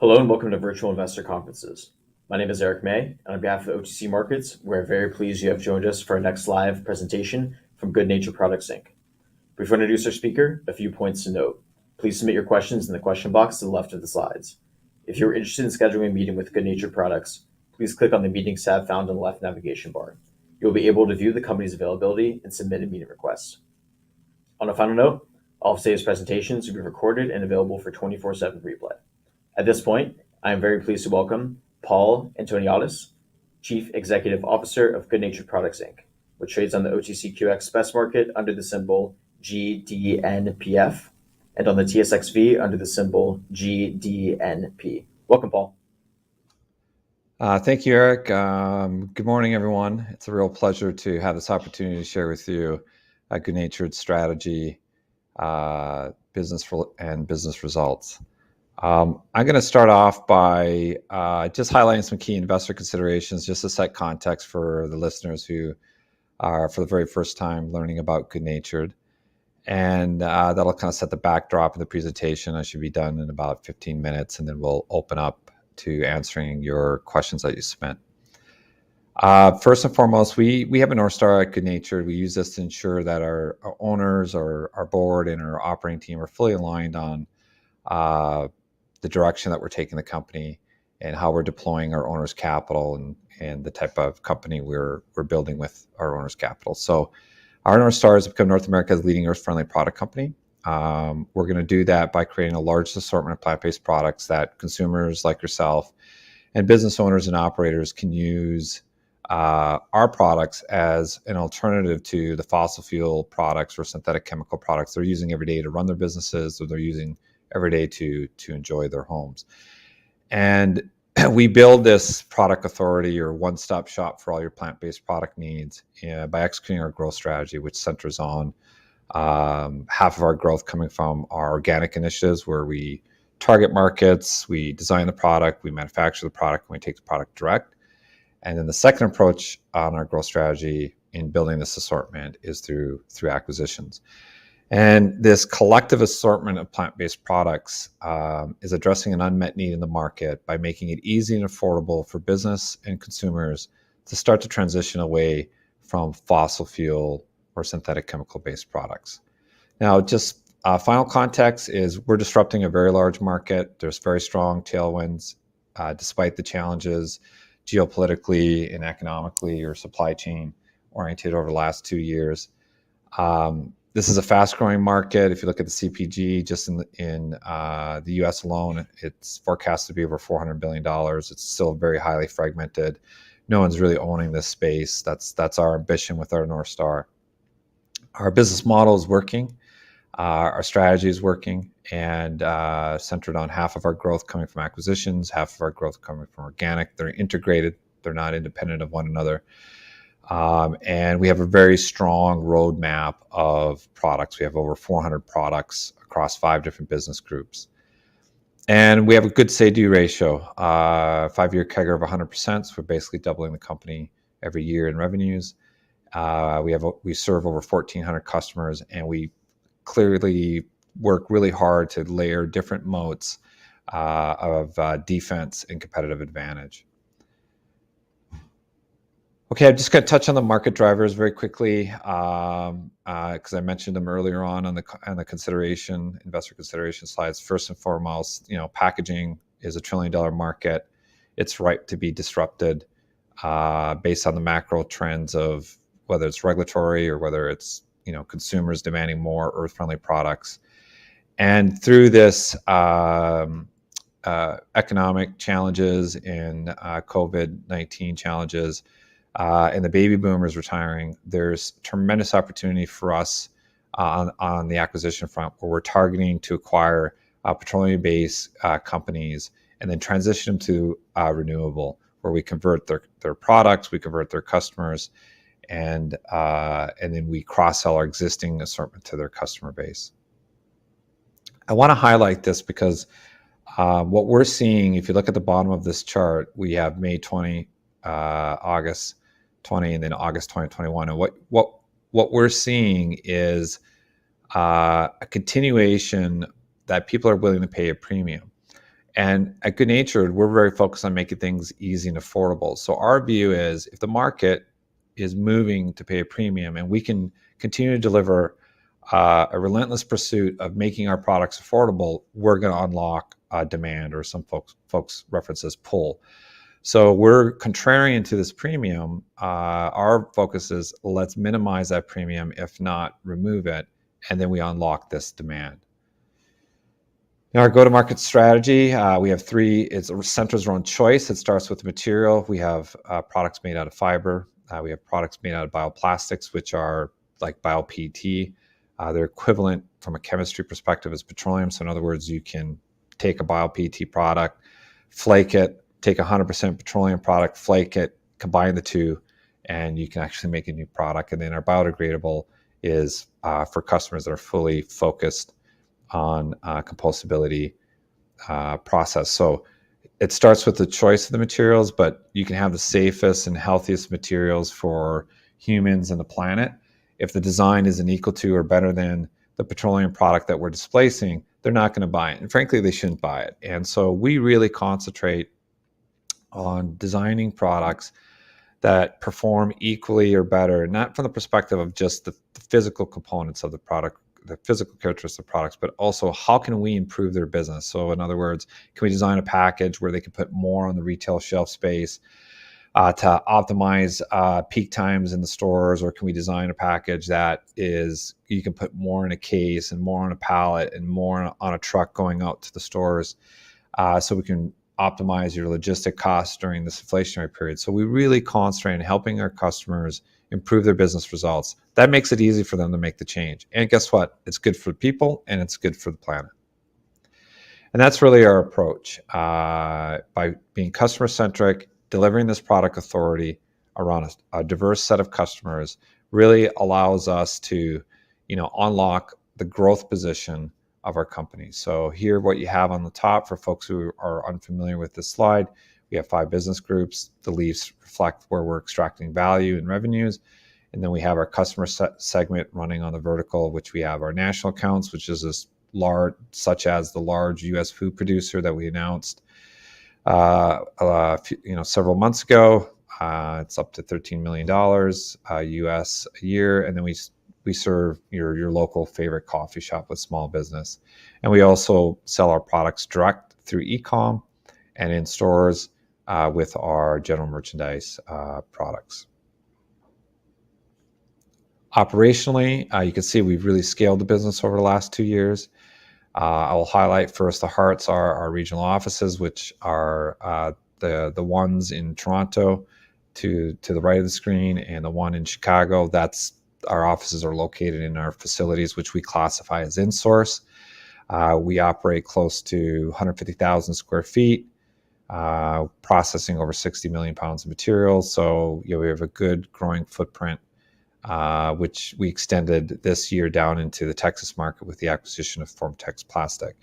Hello and welcome to Virtual Investor Conferences. My name is Eric May, and on behalf of the OTC Markets, we're very pleased you have joined us for our next live presentation from Good Nature Products Inc. Before we introduce our speaker, a few points to note. Please submit your questions in the question box to the left of the slides. If you're interested in scheduling a meeting with Good Nature Products, please click on the Meetings tab found on the left navigation bar. You'll be able to view the company's availability and submit a meeting request. On a final note, all of today's presentations will be recorded and available for 24/7 replay. At this point, I am very pleased to welcome Paul Antoniadis, Chief Executive Officer of Good Nature Products Inc., which trades on the OTCQX Best Market under the symbol GDNPF and on the TSXV under the symbol GDNP. Welcome, Paul. Thank you, Eric. Good morning, everyone. It's a real pleasure to have this opportunity to share with you a good-natured strategy, business results. I'm going to start off by just highlighting some key investor considerations, just to set context for the listeners who are for the very first time learning about good-natured. And that'll kind of set the backdrop of the presentation. I should be done in about 15 minutes, and then we'll open up to answering your questions that you submit. First and foremost, we have a North Star at Good Natured. We use this to ensure that our owners, our board, and our operating team are fully aligned on the direction that we're taking the company and how we're deploying our owners' capital and the type of company we're building with our owners' capital. So our North Star is to become North America's leading earth-friendly product company. We're going to do that by creating a large assortment of plant-based products that consumers like yourself and business owners and operators can use our products as an alternative to the fossil fuel products or synthetic chemical products they're using every day to run their businesses, or they're using every day to enjoy their homes. And we build this product authority or one-stop shop for all your plant-based product needs by executing our growth strategy, which centers on half of our growth coming from our organic initiatives, where we target markets, we design the product, we manufacture the product, and we take the product direct. And then the second approach on our growth strategy in building this assortment is through acquisitions. And this collective assortment of plant-based products is addressing an unmet need in the market by making it easy and affordable for business and consumers to start to transition away from fossil fuel or synthetic chemical-based products. Now, just final context is we're disrupting a very large market. There's very strong tailwinds, despite the challenges geopolitically and economically or supply chain oriented over the last 2 years. This is a fast-growing market. If you look at the CPG, just in the U.S. alone, it's forecast to be over $400 billion. It's still very highly fragmented. No one's really owning this space. That's our ambition with our North Star. Our business model is working. Our strategy is working, and centered on half of our growth coming from acquisitions, half of our growth coming from organic. They're integrated. They're not independent of one another. And we have a very strong roadmap of products. We have over 400 products across 5 different business groups. And we have a good say-do ratio, 5-year CAGR of 100%. So we're basically doubling the company every year in revenues. We serve over 1,400 customers, and we clearly work really hard to layer different moats of defense and competitive advantage. Okay, I'm just going to touch on the market drivers very quickly because I mentioned them earlier on the investor consideration slides. First and foremost, packaging is a $1 trillion market. It's ripe to be disrupted based on the macro trends of whether it's regulatory or whether it's consumers demanding more earth-friendly products. And through this economic challenges and COVID-19 challenges, and the baby boomers retiring, there's tremendous opportunity for us on the acquisition front, where we're targeting to acquire petroleum-based companies and then transition them to renewable, where we convert their products, we convert their customers, and then we cross-sell our existing assortment to their customer base. I want to highlight this because what we're seeing, if you look at the bottom of this chart, we have May 20, August 20, and then August 2021. And what we're seeing is a continuation that people are willing to pay a premium. And at Good Natured, we're very focused on making things easy and affordable. So our view is if the market is moving to pay a premium and we can continue to deliver a relentless pursuit of making our products affordable, we're going to unlock demand, or some folks reference as pull. So we're contrarian to this premium. Our focus is let's minimize that premium, if not remove it, and then we unlock this demand. In our go-to-market strategy, we have three. It centers around choice. It starts with the material. We have products made out of fiber. We have products made out of bioplastics, which are like bio-PET. They're equivalent from a chemistry perspective as petroleum. So in other words, you can take a bio-PET product, flake it, take 100% petroleum product, flake it, combine the two, and you can actually make a new product. And then our biodegradable is for customers that are fully focused on compostability process. So it starts with the choice of the materials, but you can have the safest and healthiest materials for humans and the planet. If the design isn't equal to or better than the petroleum product that we're displacing, they're not going to buy it. And frankly, they shouldn't buy it. And so we really concentrate on designing products that perform equally or better, not from the perspective of just the physical components of the product, the physical characteristics of products, but also how can we improve their business? So in other words, can we design a package where they can put more on the retail shelf space to optimize peak times in the stores? Or can we design a package that is, you can put more in a case and more on a pallet and more on a truck going out to the stores, so we can optimize your logistic costs during this inflationary period. So we really concentrate on helping our customers improve their business results. That makes it easy for them to make the change. And guess what? It's good for people and it's good for the planet. And that's really our approach. By being customer centric, delivering this product authority around a diverse set of customers really allows us to, unlock the growth position of our company. So here, what you have on the top for folks who are unfamiliar with this slide, we have 5 business groups. The leaves reflect where we're extracting value and revenues. And then we have our customer segment running on the vertical, which we have our national accounts, which is this large, such as the large U.S. food producer that we announced several months ago. It's up to $13 million US a year. And then we serve your local favorite coffee shop with small business. And we also sell our products direct through e-com and in stores with our general merchandise products. Operationally, you can see we've really scaled the business over the last 2 years. I will highlight first the hearts are our regional offices, which are the ones in Toronto to the right of the screen, and the one in Chicago. That's our offices are located in our facilities, which we classify as in-source. We operate close to 150,000 square feet, processing over 60 million pounds of materials. So we have a good growing footprint, which we extended this year down into the Texas market with the acquisition of Formtex Plastic.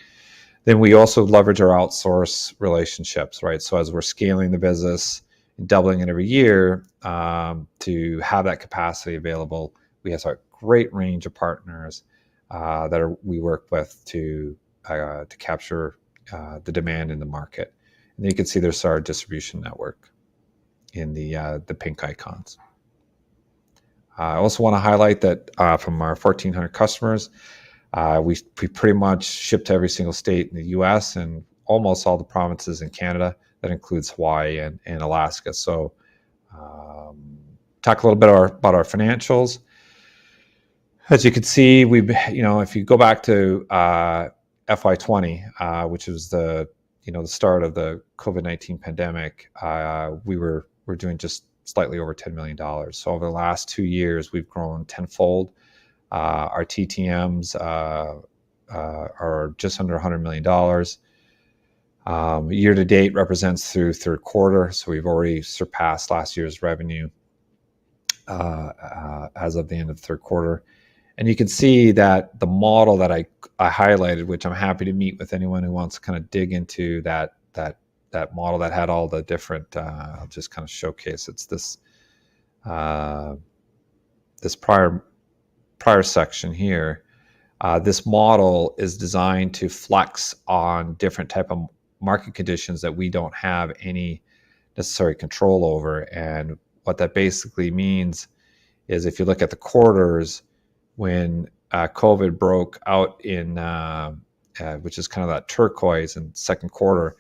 Then we also leverage our outsource relationships, right? So as we're scaling the business and doubling it every year, to have that capacity available, we have a great range of partners we work with to capture the demand in the market. And you can see there's our distribution network in the pink icons. I also want to highlight that from our 1,400 customers, we pretty much ship to every single state in the U.S. and almost all the provinces in Canada. That includes Hawaii and Alaska. So talk a little bit about our financials. As you can see, if you go back to FY20, which was the start of the COVID-19 pandemic, we're doing just slightly over $10 million. So over the last 2 years, we've grown tenfold. Our TTMs are just under $100 million. Year to date represents through third quarter, so we've already surpassed last year's revenue as of the end of the third quarter. And you can see that the model that I highlighted, which I'm happy to meet with anyone who wants to kind of dig into that model that had all the different, I'll just kind of showcase. It's this this prior section here. This model is designed to flex on different type of market conditions that we don't have any necessary control over. And what that basically means is if you look at the quarters, when COVID broke out in, which is kind of that turquoise in second quarter,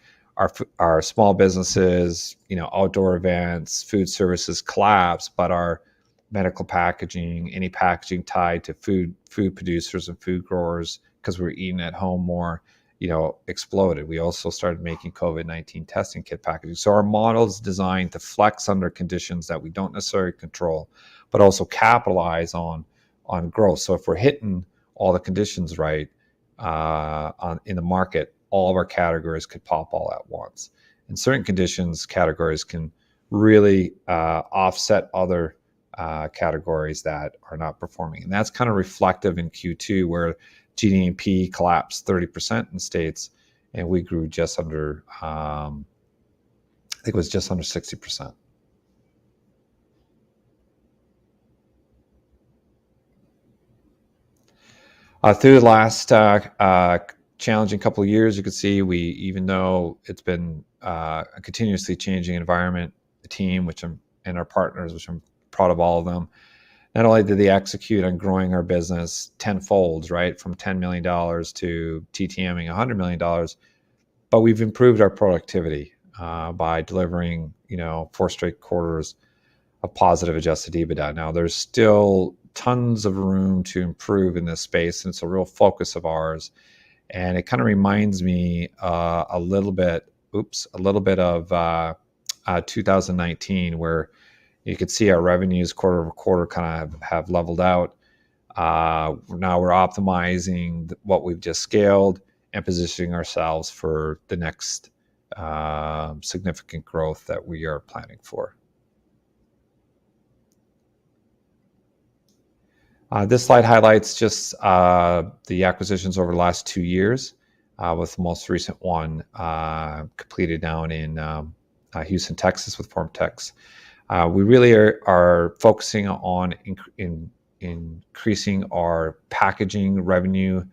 our small businesses, outdoor events, food services collapsed, but our medical packaging, any packaging tied to food producers and food growers, because we were eating at home more, exploded. We also started making COVID-19 testing kit packaging. So our model is designed to flex under conditions that we don't necessarily control, but also capitalize on growth. So if we're hitting all the conditions right in the market, all of our categories could pop all at once. In certain conditions, categories can really offset other categories that are not performing. And that's kind of reflective in Q2, where GDNP collapsed 30% in states, and we grew just under, I think it was just under 60%. Through the last challenging couple of years, you can see even though it's been a continuously changing environment, the team, and our partners, which I'm proud of all of them, not only did they execute on growing our business tenfold, right, from $10 million to TTMing $100 million, but we've improved our productivity by delivering, 4 straight quarters of positive adjusted EBITDA. Now, there's still tons of room to improve in this space, and it's a real focus of ours. And it kind of reminds me a little bit of 2019, where you could see our revenues quarter over quarter kind of have leveled out. Now we're optimizing what we've just scaled and positioning ourselves for the next significant growth that we are planning for. This slide highlights just the acquisitions over the last 2 years, with the most recent one completed down in Houston, Texas with FormTex. We really are focusing on increasing our packaging revenue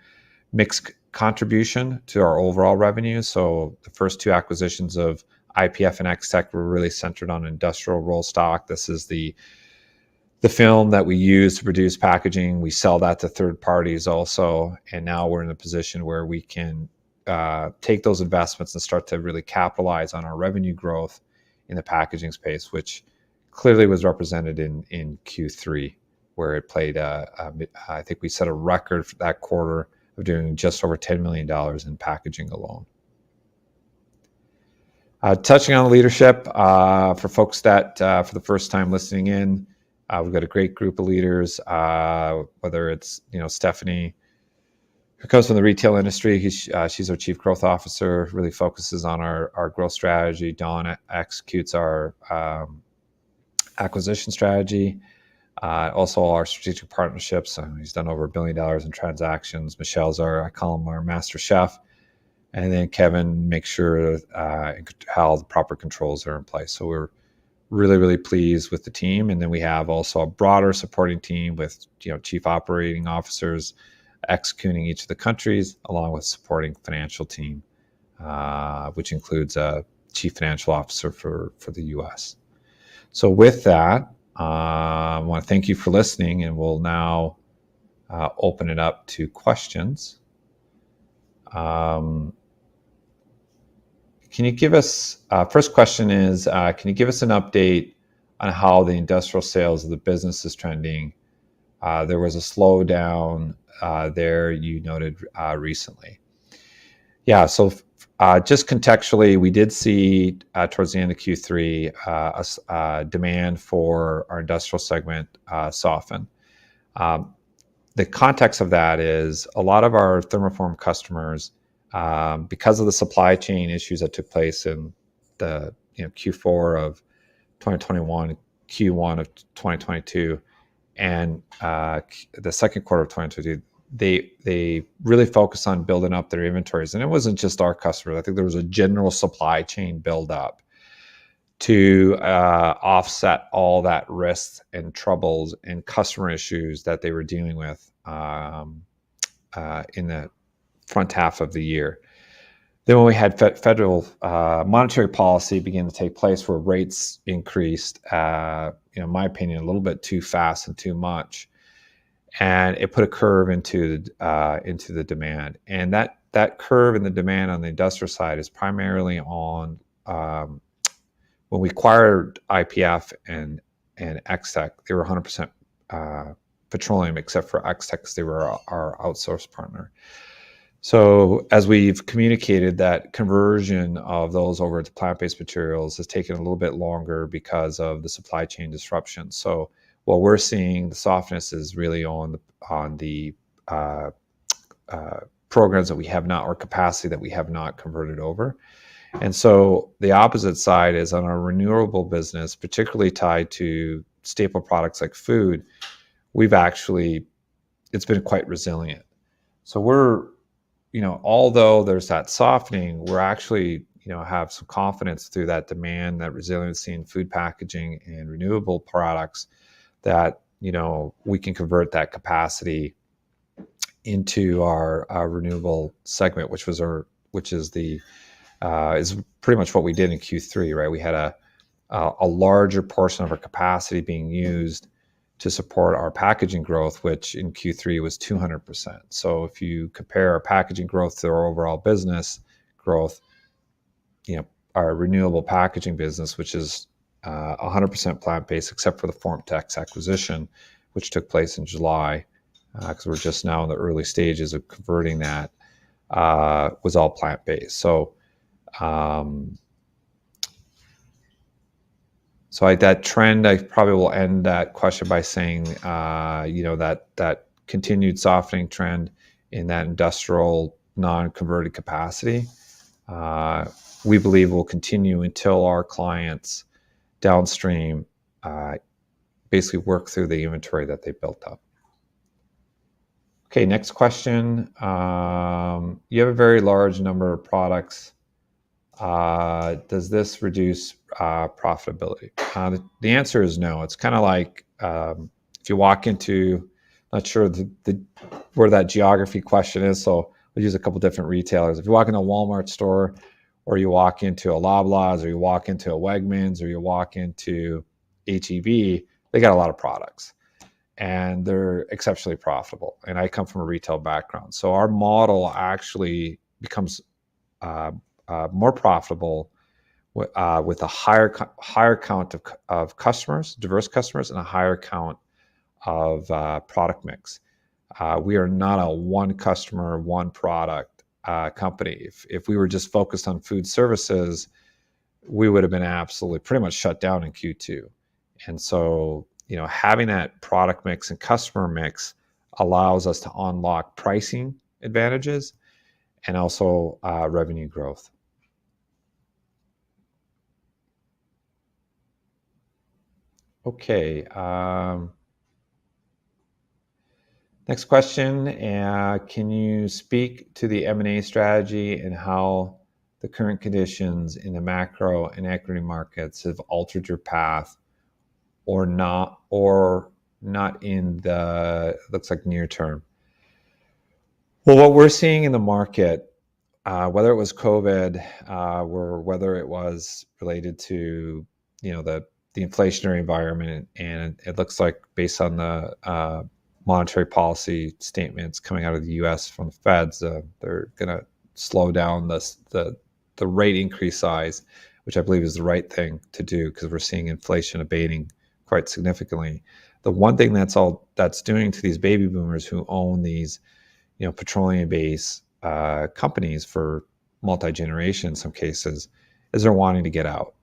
mix contribution to our overall revenue. So the first 2 acquisitions of IPF and X-Tech were really centered on industrial roll stock. This is the film that we use to produce packaging. We sell that to third parties also, and now we're in a position where we can take those investments and start to really capitalize on our revenue growth in the packaging space, which clearly was represented in Q3, where it played, I think we set a record for that quarter of doing just over $10 million in packaging alone. Touching on leadership, for folks that for the first time listening in, we've got a great group of leaders, whether it's, Stephanie, who comes from the retail industry. She's our Chief Growth Officer, really focuses on our growth strategy. Don executes our acquisition strategy. Also our strategic partnerships. He's done over $1 billion in transactions. Michelle's I call him our master chef. And then Kevin makes sure how the proper controls are in place. So we're really, really pleased with the team. And then we have also a broader supporting team with, chief operating officers executing each of the countries, along with supporting financial team, which includes a chief financial officer for the US. So with that, I want to thank you for listening, and we'll now open it up to questions. Can you give us, first question is, can you give us an update on how the industrial sales of the business is trending? There was a slowdown there you noted recently. Yeah, so just contextually, we did see towards the end of Q3 demand for our industrial segment soften. The context of that is a lot of our thermoform customers, because of the supply chain issues that took place in the Q4 of 2021, Q1 of 2022, and the second quarter of 2022, they really focused on building up their inventories. And it wasn't just our customers. I think there was a general supply chain buildup to offset all that risk and troubles and customer issues that they were dealing with in the front half of the year. Then when we had federal monetary policy begin to take place, where rates increased, in my opinion, a little bit too fast and too much, and it put a curve into the demand. And that curve in the demand on the industrial side is primarily on when we acquired IPF and X-Tech, they were 100% petroleum, except for X-Tech, because they were our outsourced partner. So as we've communicated, that conversion of those over to plant-based materials has taken a little bit longer because of the supply chain disruption. So what we're seeing, the softness is really on the programs that we have not, or capacity that we have not converted over. And so the opposite side is on our renewable business, particularly tied to staple products like food. It's been quite resilient. So although there's that softening, we're actually, have some confidence through that demand, that resiliency in food packaging and renewable products, that, we can convert that capacity into our renewable segment, which is pretty much what we did in Q3, right? We had a larger portion of our capacity being used to support our packaging growth, which in Q3 was 200%. So if you compare our packaging growth to our overall business growth, our renewable packaging business, which is 100% plant-based, except for the FormTex acquisition, which took place in July, because we're just now in the early stages of converting that, was all plant-based. So that trend, I probably will end that question by saying, that continued softening trend in that industrial non-converted capacity, we believe will continue until our clients downstream basically work through the inventory that they built up. Okay, next question. You have a very large number of products. Does this reduce profitability? The answer is no. It's kind of like if you walk into, not sure where that geography question is, so we'll use a couple different retailers. If you walk into a Walmart store, or you walk into a Loblaws, or you walk into a Wegmans, or you walk into H-E-B, they got a lot of products, and they're exceptionally profitable. And I come from a retail background, so our model actually becomes more profitable with a higher count of customers, diverse customers, and a higher count of product mix. We are not a one customer, one product company. If we were just focused on food services, we would have been absolutely pretty much shut down in Q2. And so, having that product mix and customer mix allows us to unlock pricing advantages and also revenue growth. Okay. Next question. Can you speak to the M&A strategy and how the current conditions in the macro and equity markets have altered your path, or not in the, looks like, near term? Well, what we're seeing in the market, whether it was COVID, or whether it was related to, the inflationary environment, and it looks like, based on the monetary policy statements coming out of the U.S. from the Feds, they're going to slow down the rate increase size, which I believe is the right thing to do, because we're seeing inflation abating quite significantly. The one thing that's doing to these baby boomers who own these, petroleum-based companies for multi-generation in some cases, is they're wanting to get out.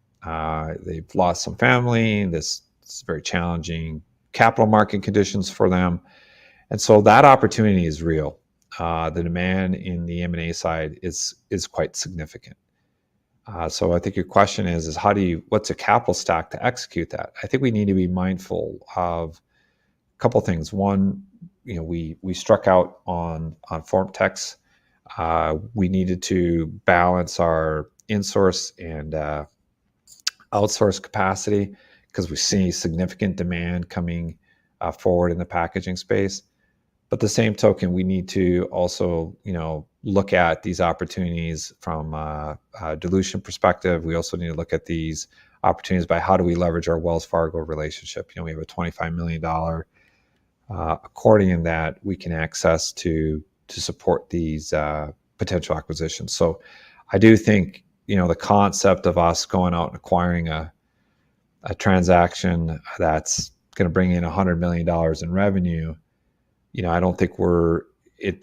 They've lost some family. This is very challenging capital market conditions for them. And so that opportunity is real. The demand in the M&A side is quite significant. So I think your question is what's a capital stack to execute that? I think we need to be mindful of a couple of things. One, we struck out on FormTex. We needed to balance our in-source and outsource capacity, because we see significant demand coming forward in the packaging space. But the same token, we need to also, look at these opportunities from a dilution perspective. We also need to look at these opportunities by how do we leverage our Wells Fargo relationship. We have a $25 million accordion that we can access to support these potential acquisitions. So I do think, the concept of us going out and acquiring a transaction that's going to bring in $100 million in revenue, I don't think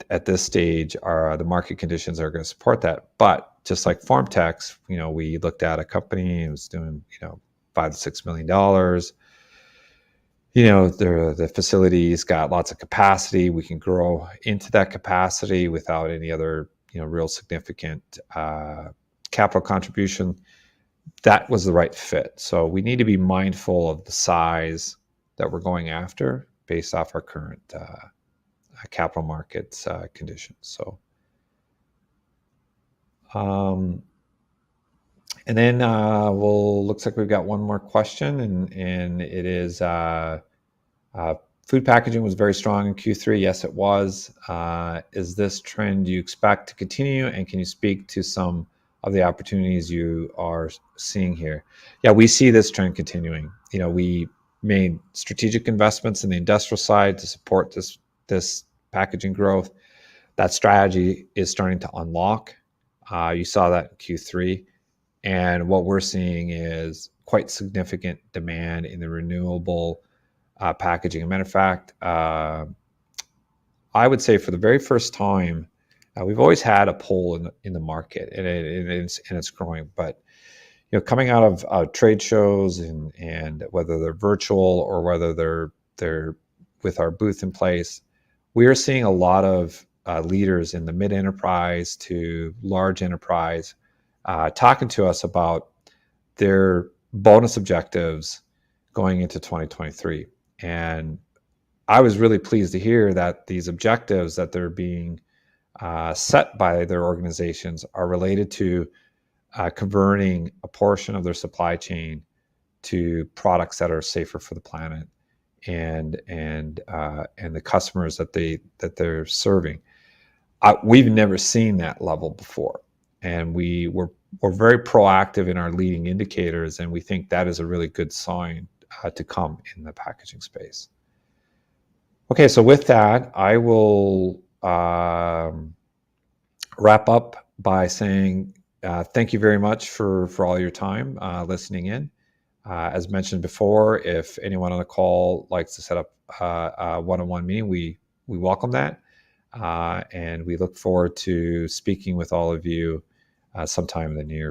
at this stage the market conditions are going to support that. But just like FormTex, we looked at a company, it was doing, $5 to $6 million. The facility's got lots of capacity. We can grow into that capacity without any other, real significant capital contribution. That was the right fit. So we need to be mindful of the size that we're going after based off our current capital markets conditions. So, and then looks like we've got one more question, and it is food packaging was very strong in Q3. Yes, it was. Is this trend you expect to continue? And can you speak to some of the opportunities you are seeing here? Yeah, we see this trend continuing. We made strategic investments in the industrial side to support this packaging growth. That strategy is starting to unlock. You saw that in Q3. And what we're seeing is quite significant demand in the renewable packaging. As a matter of fact, I would say for the very first time, we've always had a pull in the market, and it's growing. But coming out of trade shows and whether they're virtual or whether they're with our booth in place, we are seeing a lot of leaders in the mid enterprise to large enterprise talking to us about their bonus objectives going into 2023. And I was really pleased to hear that these objectives that they're being set by their organizations are related to converting a portion of their supply chain to products that are safer for the planet and the customers that they're serving. We've never seen that level before, and we're very proactive in our leading indicators, and we think that is a really good sign to come in the packaging space. Okay, so with that, I will wrap up by saying thank you very much for all your time listening in. As mentioned before, if anyone on the call likes to set up a one-on-one meeting, we welcome that. And we look forward to speaking with all of you sometime in the near future.